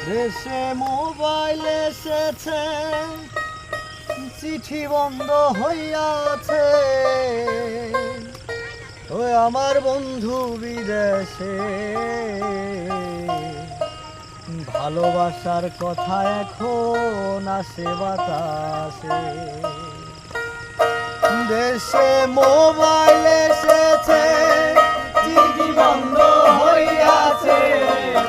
দেশে মোবাইল এসেছে, চিঠি বন্ধ হইয়াছে। ওই আমার বন্ধু বিদেশে, ভালোবাসার কথা এখন আসে বাতাসে। দেশে মোবাইল এসেছে, চিঠি বন্ধ হইয়াছে।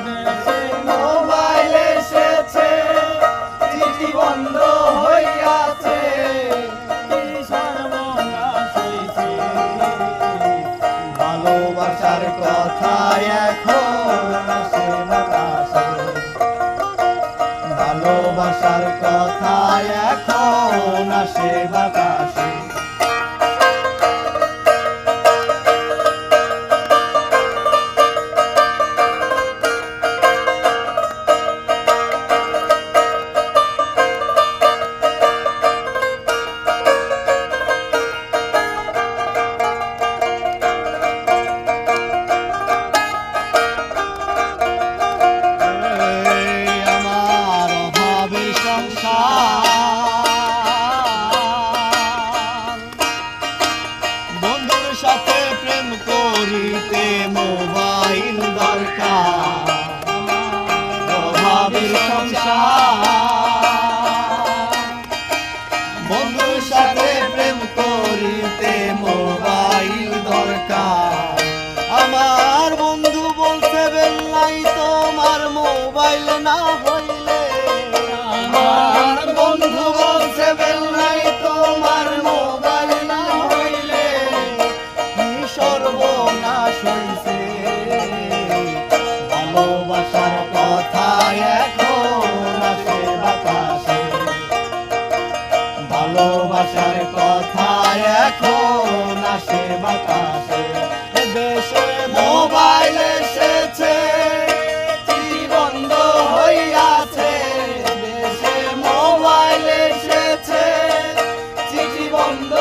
দেশে মোবাইল এসেছে, চিঠি বন্ধ হইয়াছে। ভালোবাসার কথা এখন আসে বাতাসে। ভালোবাসার কথা এখন আসে বাতাসে। বন্ধুর সাথে প্রেম করিতে মোবাইল দরকার। অভাবের সংসার, বন্ধুর সাথে প্রেম করিতে মোবাইল দরকার। আমার বন্ধু বলছে বেল্লাই তোমার মোবাইল না হইলে। আমার বন্ধু বলছে বেল্লাই তোমার মোবাইল না হইলে সর্বনাশ হইছে। ভালোবাসার কথা এখন আসে বাতাসে। ভালোবাসার কথা এখন আসে বাতাসে। দেশে মোবাইল এসেছে, চিঠি বন্ধ হইয়াছে। দেশে মোবাইল এসেছে, চিঠি বন্ধ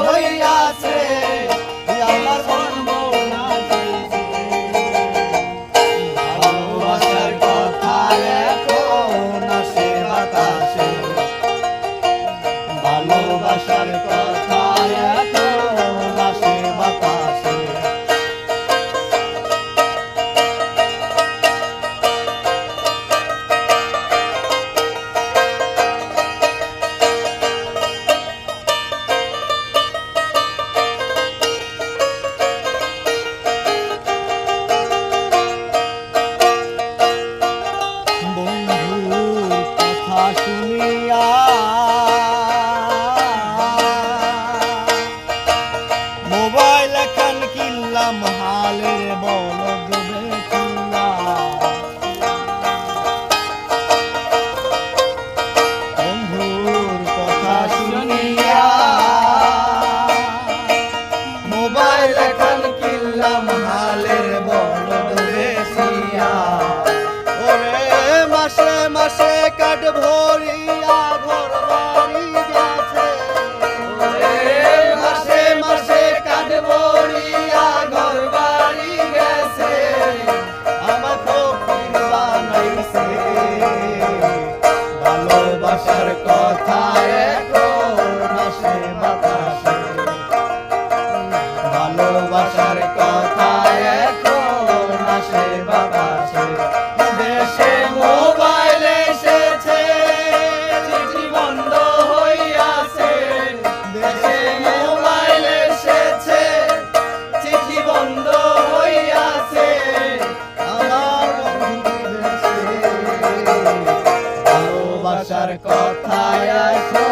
হইয়াছে। আমার সর্বনাশ হইছে। ভালোবাসার কথা এখন আসে বাতাসে। ভালোবাসার কথা এখন আসে বাতাসে। বন্ধুর কথা শুনিয়া মোবাইল এখন কিনলাম, হালের বলদ বেচিয়া। বন্ধুর কথা শুনিয়া মোবাইল এখন কিনলাম, হালের বলদ বেচিয়া। ওরে মাসে মাসে কাঠ ভরিয়া ঘর বাড়ি গেছে। ওরে মাসে মাসে কাঠ ভরিয়া ঘর বাড়ি গেছে। আমার ফকির বানাইছে। ভালোবাসার কথা এখন আসে বাতাসে। ভালোবাসার কথা এখন আসে বাতাসে। দেশে মোবাইল এসেছে, চিঠি বন্ধ হইয়াছে। দেশে মোবাইল এসেছে, চিঠি বন্ধ হইয়াছে। আমার বন্ধু দেশে, ভালোবাসার কথা এখন